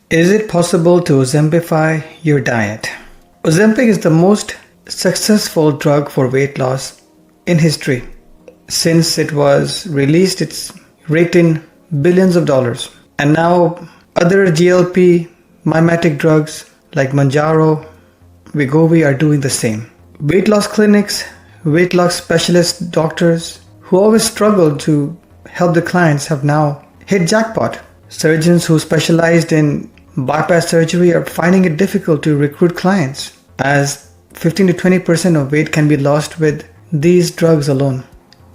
Is it possible to Ozempify your diet? Ozempic is the most successful drug for weight loss in history. Since it was released, it's raked in billions of dollars. And now other GLP mimetic drugs like Mounjaro, Wegovy are doing the same. Weight loss clinics, weight loss specialist doctors who always struggled to help the clients have now hit jackpot. Surgeons who specialized in bypass surgery are finding it difficult to recruit clients, as 15 to 20% of weight can be lost with these drugs alone.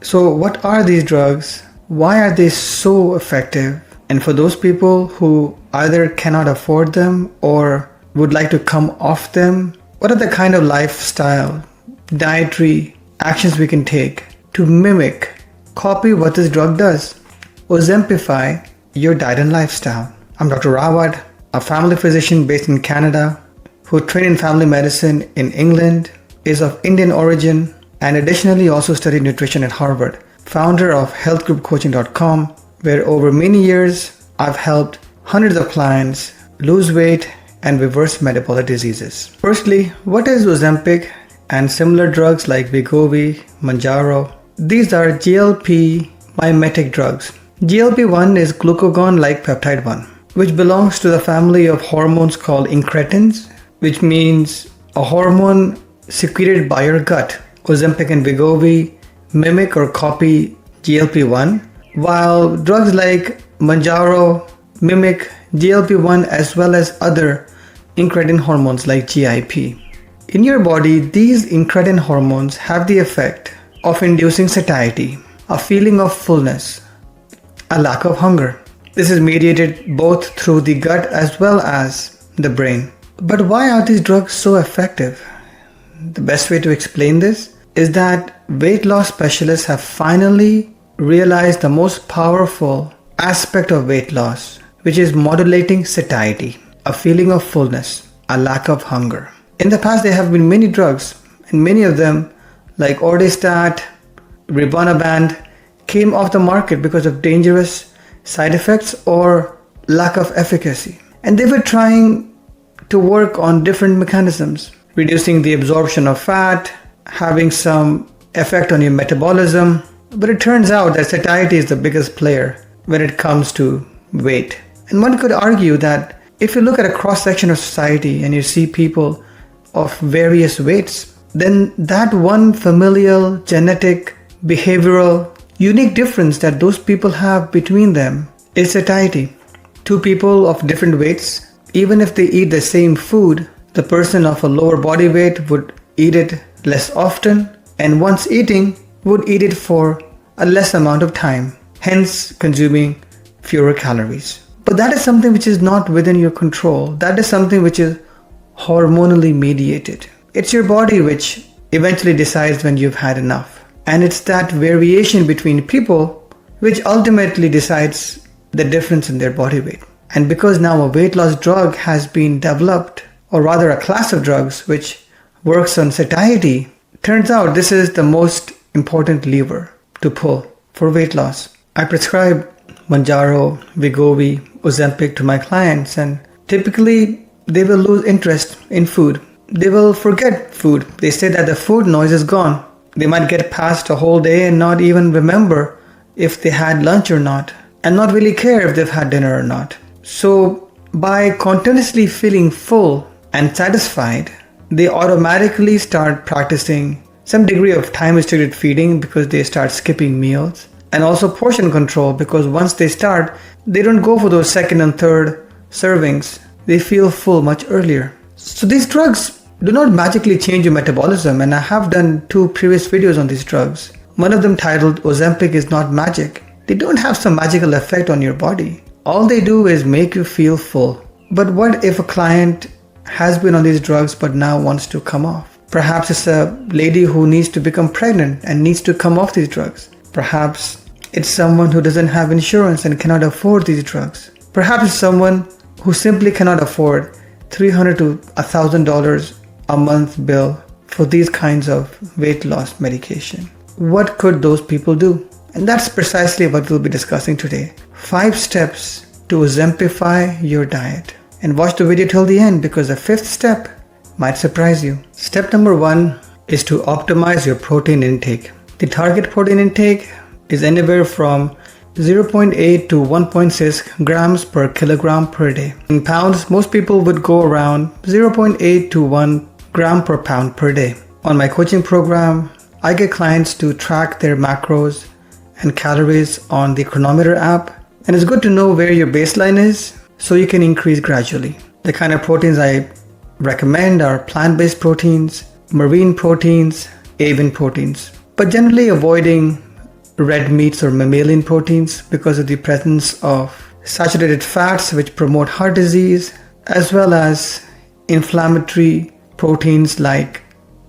So what are these drugs? Why are they so effective? And for those people who either cannot afford them or would like to come off them, what are the kind of lifestyle, dietary actions we can take to mimic, copy what this drug does? Ozempify your diet and lifestyle. I'm Dr. Rawat, a family physician based in Canada who trained in family medicine in England, is of Indian origin, and additionally also studied nutrition at Harvard. Founder of healthgroupcoaching.com, where over many years I've helped hundreds of clients lose weight and reverse metabolic diseases. Firstly, what is Ozempic and similar drugs like Wegovy, Mounjaro? These are GLP mimetic drugs. GLP-1 is glucagon-like peptide 1, which belongs to the family of hormones called incretins, which means a hormone secreted by your gut. Ozempic and Wegovy mimic or copy GLP-1, while drugs like Mounjaro mimic GLP-1 as well as other incretin hormones like GIP. In your body, these incretin hormones have the effect of inducing satiety, a feeling of fullness, a lack of hunger. This is mediated both through the gut as well as the brain. But why are these drugs so effective? The best way to explain this is that weight loss specialists have finally realized the most powerful aspect of weight loss, which is modulating satiety, a feeling of fullness, a lack of hunger. In the past, there have been many drugs, and many of them, like Orlistat, Rimonabant, came off the market because of dangerous side effects or lack of efficacy. And they were trying to work on different mechanisms, reducing the absorption of fat, having some effect on your metabolism. But it turns out that satiety is the biggest player when it comes to weight. And one could argue that if you look at a cross-section of society and you see people of various weights, then that one familial, genetic, behavioral, unique difference that those people have between them is satiety. Two people of different weights, even if they eat the same food, the person of a lower body weight would eat it less often, and once eating, would eat it for a less amount of time, hence consuming fewer calories. But that is something which is not within your control. That is something which is hormonally mediated. It's your body which eventually decides when you've had enough. And it's that variation between people which ultimately decides the difference in their body weight. And because now a weight loss drug has been developed, or rather a class of drugs which works on satiety, turns out this is the most important lever to pull for weight loss. I prescribe Mounjaro, Wegovy, Ozempic to my clients, and typically they will lose interest in food. They will forget food. They say that the food noise is gone. They might get past a whole day and not even remember if they had lunch or not, and not really care if they've had dinner or not. So by continuously feeling full and satisfied, they automatically start practicing some degree of time-restricted feeding because they start skipping meals, and also portion control because once they start, they don't go for those second and third servings. They feel full much earlier. So these drugs do not magically change your metabolism, and I have done 2 previous videos on these drugs. One of them titled Ozempic is not magic. They don't have some magical effect on your body. All they do is make you feel full. But what if a client has been on these drugs but now wants to come off? Perhaps it's a lady who needs to become pregnant and needs to come off these drugs. Perhaps it's someone who doesn't have insurance and cannot afford these drugs. Perhaps it's someone who simply cannot afford $300 to $1,000 a month bill for these kinds of weight loss medication. What could those people do? And that's precisely what we'll be discussing today. 5 steps to Ozempify your diet. and watch the video till the end because the fifth step might surprise you. Step number 1 is to optimize your protein intake. The target protein intake is anywhere from 0.8 to 1.6 grams per kilogram per day. In pounds, most people would go around 0.8 to 1 gram per pound per day. On my coaching program, I get clients to track their macros and calories on the Chronometer app, and it's good to know where your baseline is so you can increase gradually. The kind of proteins I recommend are plant-based proteins, marine proteins, avian proteins, but generally avoiding red meats or mammalian proteins because of the presence of saturated fats which promote heart disease, as well as inflammatory proteins like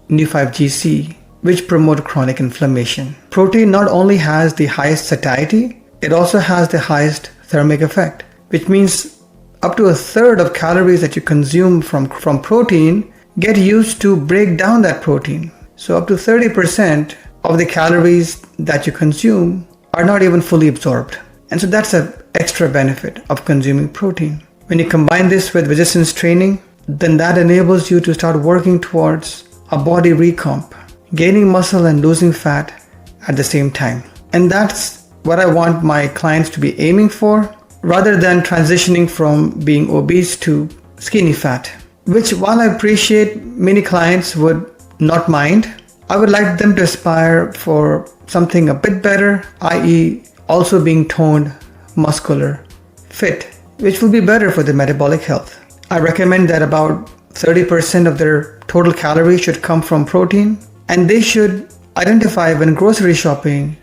Nu5GC, which promote chronic inflammation. Protein not only has the highest satiety, it also has the highest thermic effect, which means up to a third of calories that you consume from protein get used to break down that protein. So up to 30% of the calories that you consume are not even fully absorbed. And so that's an extra benefit of consuming protein. When you combine this with resistance training, then that enables you to start working towards a body recomp, gaining muscle and losing fat at the same time. And that's what I want my clients to be aiming for, rather than transitioning from being obese to skinny fat, which, while I appreciate many clients would not mind, I would like them to aspire for something a bit better, i.e. also being toned, muscular, fit, which will be better for their metabolic health. I recommend that about 30% of their total calories should come from protein, and they should identify when grocery shopping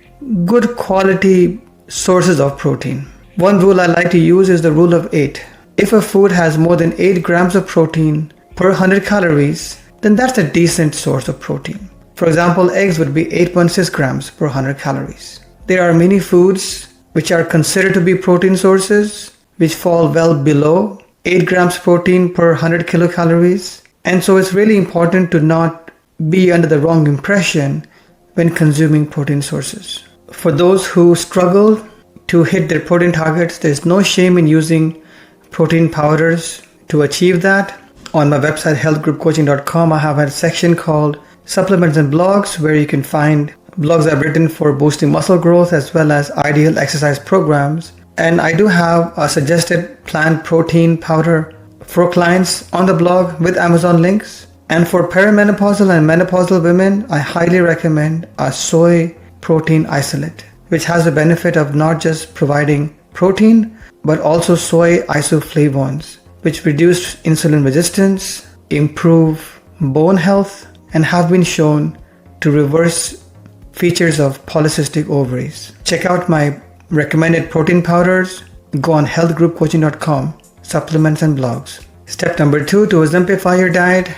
good quality sources of protein. One rule I like to use is the rule of 8. If a food has more than 8 grams of protein per 100 calories, then that's a decent source of protein. For example, eggs would be 8.6 grams per 100 calories. There are many foods which are considered to be protein sources which fall well below 8 grams protein per 100 kilocalories. And so it's really important to not be under the wrong impression when consuming protein sources. For those who struggle to hit their protein targets, there's no shame in using protein powders to achieve that. On my website healthgroupcoaching.com, I have a section called Supplements and Blogs, where you can find blogs I've written for boosting muscle growth as well as ideal exercise programs. And I do have a suggested plant protein powder for clients on the blog with Amazon links. And for perimenopausal and menopausal women, I highly recommend a soy protein isolate, which has the benefit of not just providing protein, but also soy isoflavones, which reduce insulin resistance, improve bone health, and have been shown to reverse features of polycystic ovaries. Check out my recommended protein powders. Go on healthgroupcoaching.com, supplements and blogs. Step number 2 to exemplify your diet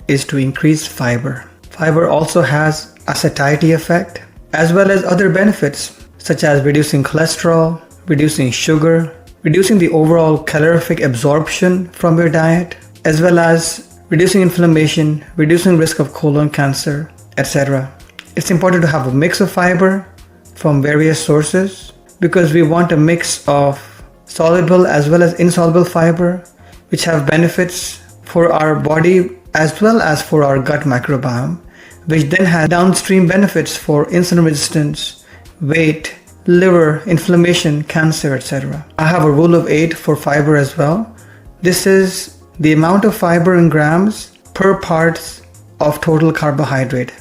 is to increase fiber. Fiber also has a satiety effect, as well as other benefits such as reducing cholesterol, reducing sugar, reducing the overall calorific absorption from your diet, as well as reducing inflammation, reducing risk of colon cancer, etc. It's important to have a mix of fiber from various sources because we want a mix of soluble as well as insoluble fiber, which have benefits for our body as well as for our gut microbiome, which then has downstream benefits for insulin resistance, weight, liver, inflammation, cancer, etc. I have a rule of 8 for fiber as well. This is the amount of fiber in grams per parts of total carbohydrate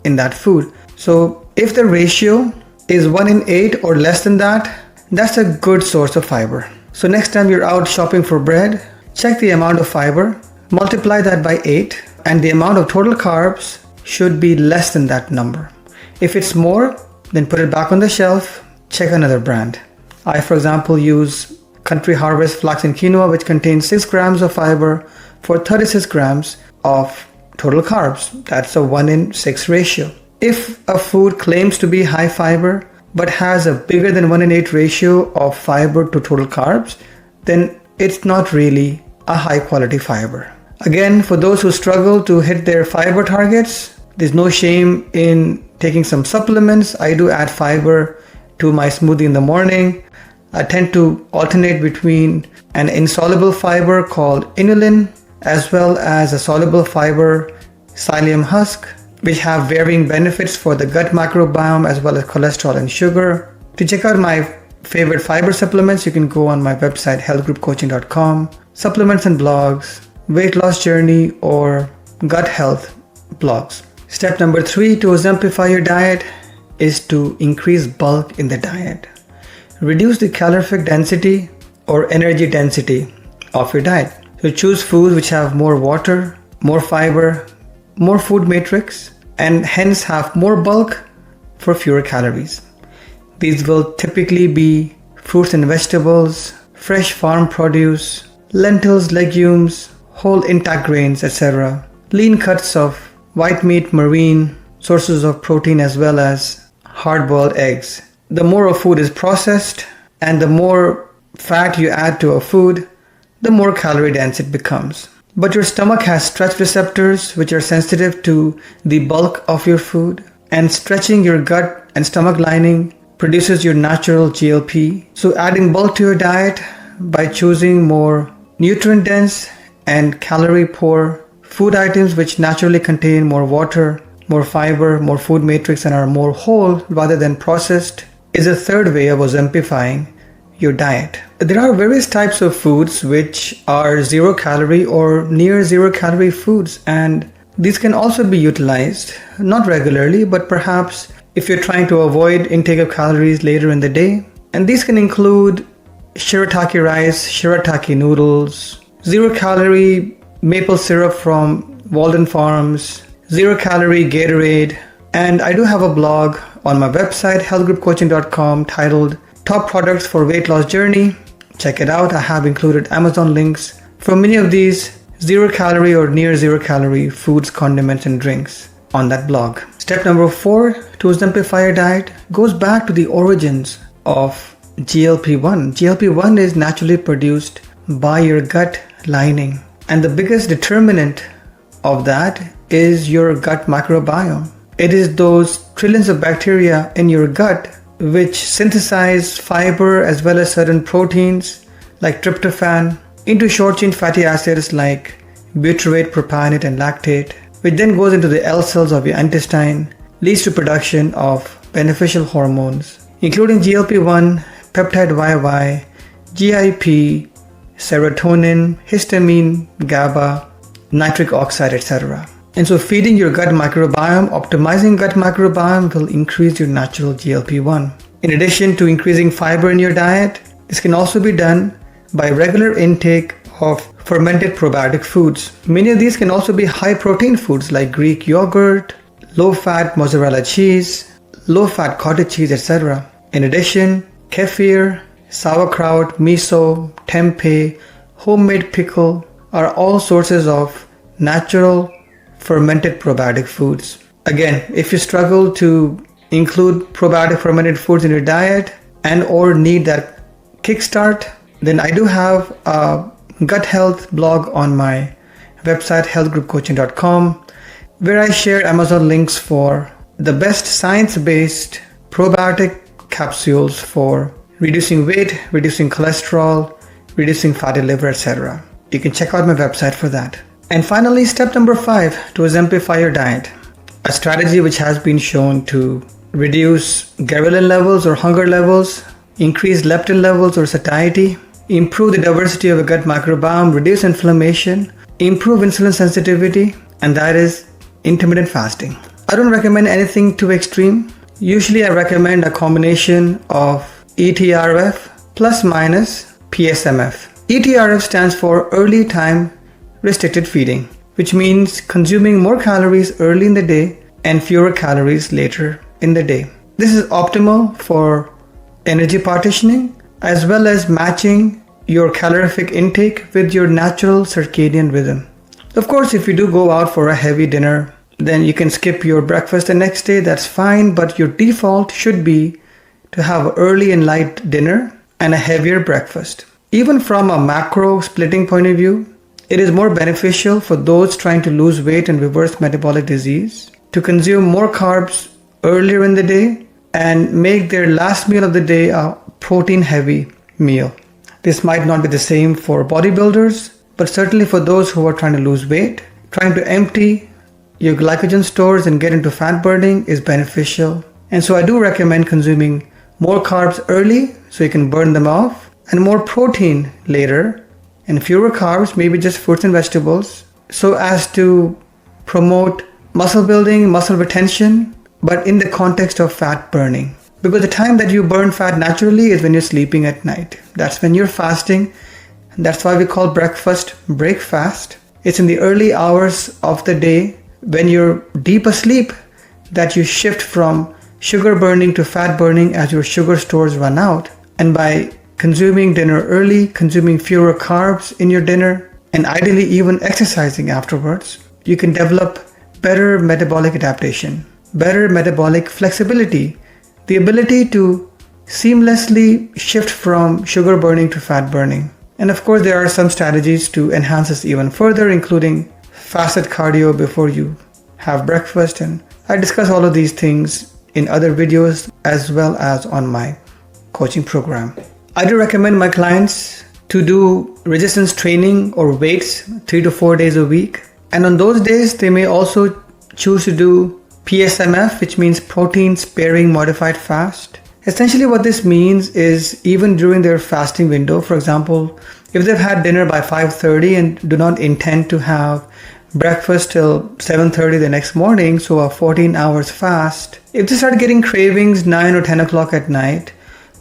in that food. So if the ratio is 1 in 8 or less than that, that's a good source of fiber. So next time you're out shopping for bread, check the amount of fiber, multiply that by 8, and the amount of total carbs should be less than that number. If it's more, then put it back on the shelf, check another brand. I, for example, use Country Harvest Flax and Quinoa, which contains 6 grams of fiber for 36 grams of total carbs. That's a 1 in 6 ratio. If a food claims to be high fiber, but has a bigger than 1 in 8 ratio of fiber to total carbs, then it's not really a high quality fiber. Again, for those who struggle to hit their fiber targets, there's no shame in taking some supplements. I do add fiber to my smoothie in the morning. I tend to alternate between an insoluble fiber called inulin as well as a soluble fiber, psyllium husk, which have varying benefits for the gut microbiome as well as cholesterol and sugar. To check out my favorite fiber supplements, you can go on my website healthgroupcoaching.com, supplements and blogs, weight loss journey, or gut health blogs. Step number 3 to Ozempify your diet is to increase bulk in the diet. Reduce the calorific density or energy density of your diet. So choose foods which have more water, more fiber, more food matrix, and hence have more bulk for fewer calories. These will typically be fruits and vegetables, fresh farm produce, lentils, legumes, whole intact grains, etc. Lean cuts of white meat, marine, sources of protein, as well as hard-boiled eggs. The more a food is processed and the more fat you add to a food, the more calorie dense it becomes. But your stomach has stretch receptors which are sensitive to the bulk of your food, and stretching your gut and stomach lining produces your natural GLP. So adding bulk to your diet by choosing more nutrient dense and calorie poor food items which naturally contain more water, more fiber, more food matrix, and are more whole rather than processed is a third way of Ozempifying your diet. There are various types of foods which are 0 calorie or near 0 calorie foods, and these can also be utilized, not regularly, but perhaps if you're trying to avoid intake of calories later in the day. And these can include shirataki rice, shirataki noodles, 0 calorie maple syrup from Walden Farms, 0 calorie Gatorade, and I do have a blog on my website healthgroupcoaching.com titled Top Products for Weight Loss Journey. Check it out. I have included Amazon links for many of these 0 calorie or near 0 calorie foods, condiments, and drinks on that blog. Step number 4 to Ozempify your diet goes back to the origins of GLP-1. GLP-1 is naturally produced by your gut lining, and the biggest determinant of that is your gut microbiome. It is those trillions of bacteria in your gut which synthesize fiber as well as certain proteins like tryptophan into short-chain fatty acids like butyrate, propionate, and lactate, which then goes into the L cells of your intestine, leads to production of beneficial hormones, including GLP-1, peptide YY, GIP, serotonin, histamine, GABA, nitric oxide, etc. And so feeding your gut microbiome, optimizing gut microbiome will increase your natural GLP-1. In addition to increasing fiber in your diet, this can also be done by regular intake of fermented probiotic foods. Many of these can also be high protein foods like Greek yogurt, low-fat mozzarella cheese, low-fat cottage cheese, etc. In addition, kefir, sauerkraut, miso, tempeh, homemade pickle are all sources of natural fermented probiotic foods. Again, if you struggle to include probiotic fermented foods in your diet and or need that kickstart, then I do have a gut health blog on my website healthgroupcoaching.com where I share Amazon links for the best science-based probiotic capsules for reducing weight, reducing cholesterol, reducing fatty liver, etc. You can check out my website for that. And finally, step number 5 to Ozempify your diet. A strategy which has been shown to reduce ghrelin levels or hunger levels, increase leptin levels or satiety, improve the diversity of the gut microbiome, reduce inflammation, improve insulin sensitivity, and that is intermittent fasting. I don't recommend anything too extreme. Usually I recommend a combination of ETRF plus minus PSMF. ETRF stands for early time restricted feeding, which means consuming more calories early in the day and fewer calories later in the day. This is optimal for energy partitioning as well as matching your calorific intake with your natural circadian rhythm. Of course, if you do go out for a heavy dinner, then you can skip your breakfast the next day, that's fine, but your default should be to have early and light dinner and a heavier breakfast. Even from a macro splitting point of view, it is more beneficial for those trying to lose weight and reverse metabolic disease to consume more carbs earlier in the day and make their last meal of the day protein heavy meal. This might not be the same for bodybuilders, but certainly for those who are trying to lose weight, trying to empty your glycogen stores and get into fat burning is beneficial. And so I do recommend consuming more carbs early so you can burn them off, and more protein later, and fewer carbs, maybe just fruits and vegetables, so as to promote muscle building, muscle retention, but in the context of fat burning. Because the time that you burn fat naturally is when you're sleeping at night. That's when you're fasting. And that's why we call breakfast break fast. It's in the early hours of the day when you're deep asleep that you shift from sugar burning to fat burning as your sugar stores run out. And by consuming dinner early, consuming fewer carbs in your dinner, and ideally even exercising afterwards, you can develop better metabolic adaptation, better metabolic flexibility, the ability to seamlessly shift from sugar burning to fat burning. And of course, there are some strategies to enhance this even further, including fasted cardio before you have breakfast. And I discuss all of these things in other videos as well as on my coaching program. I do recommend my clients to do resistance training or weights 3 to 4 days a week. And on those days, they may also choose to do PSMF, which means protein sparing modified fast. Essentially what this means is even during their fasting window, for example, if they've had dinner by 5:30 and do not intend to have breakfast till 7:30 the next morning, so a 14 hours fast, if they start getting cravings 9 or 10 o'clock at night,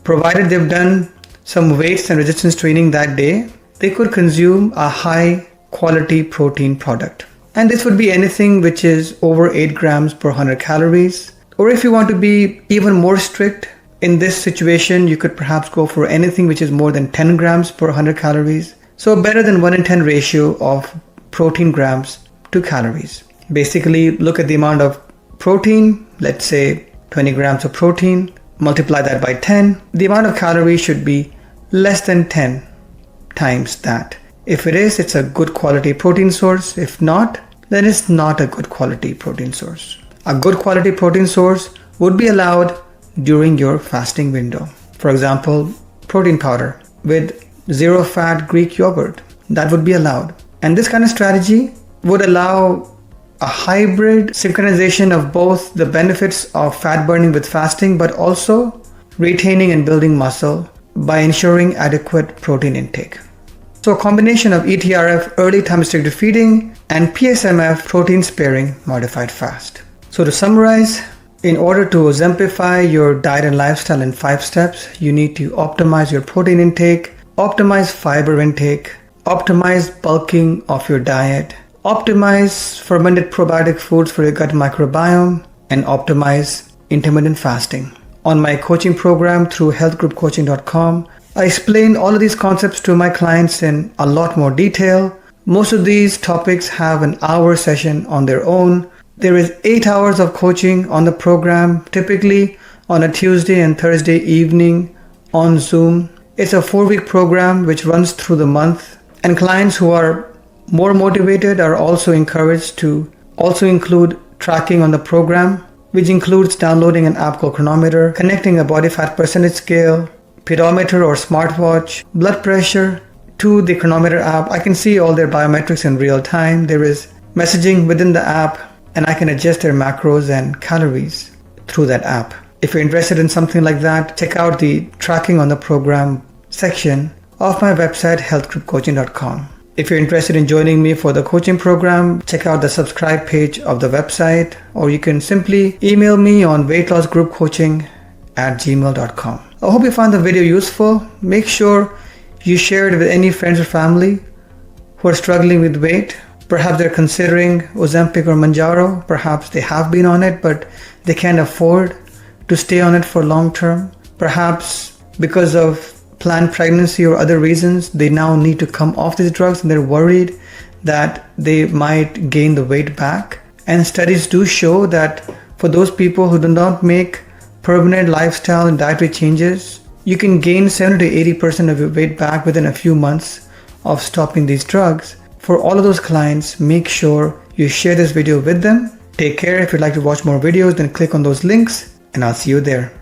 provided they've done some weights and resistance training that day, they could consume a high quality protein product. And this would be anything which is over 8 grams per 100 calories. Or if you want to be even more strict in this situation, you could perhaps go for anything which is more than 10 grams per 100 calories. So better than 1 in 10 ratio of protein grams to calories. Basically, look at the amount of protein, let's say 20 grams of protein, multiply that by 10. The amount of calories should be less than 10 times that. If it is, it's a good quality protein source. If not, then it's not a good quality protein source. A good quality protein source would be allowed during your fasting window. For example, protein powder with zero fat Greek yogurt, that would be allowed. And this kind of strategy would allow a hybrid synchronization of both the benefits of fat burning with fasting, but also retaining and building muscle by ensuring adequate protein intake. So a combination of ETRF, early time restricted feeding, and PSMF, protein sparing modified fast. So to summarize, in order to OZEMPIFY your diet and lifestyle in 5 steps, you need to optimize your protein intake, optimize fiber intake, optimize bulking of your diet, optimize fermented probiotic foods for your gut microbiome, and optimize intermittent fasting. On my coaching program through healthgroupcoaching.com, I explain all of these concepts to my clients in a lot more detail. Most of these topics have an hour session on their own. There is 8 hours of coaching on the program, typically on a Tuesday and Thursday evening on Zoom. It's a 4-week program which runs through the month, and clients who are more motivated are also encouraged to also include tracking on the program, which includes downloading an app called Chronometer, connecting a body fat percentage scale, pedometer or smartwatch, blood pressure to the Chronometer app. I can see all their biometrics in real time. There is messaging within the app, and I can adjust their macros and calories through that app. If you're interested in something like that, check out the tracking on the program section of my website, healthgroupcoaching.com. If you're interested in joining me for the coaching program, check out the subscribe page of the website, or you can simply email me on weightlossgroupcoaching@gmail.com. I hope you found the video useful. Make sure you share it with any friends or family who are struggling with weight. Perhaps they're considering Ozempic or Mounjaro. Perhaps they have been on it, but they can't afford to stay on it for long term. Perhaps because of planned pregnancy or other reasons, they now need to come off these drugs and they're worried that they might gain the weight back. And studies do show that for those people who do not make permanent lifestyle and dietary changes, you can gain 70 to 80% of your weight back within a few months of stopping these drugs. For all of those clients, make sure you share this video with them. Take care. If you'd like to watch more videos, then click on those links, and I'll see you there.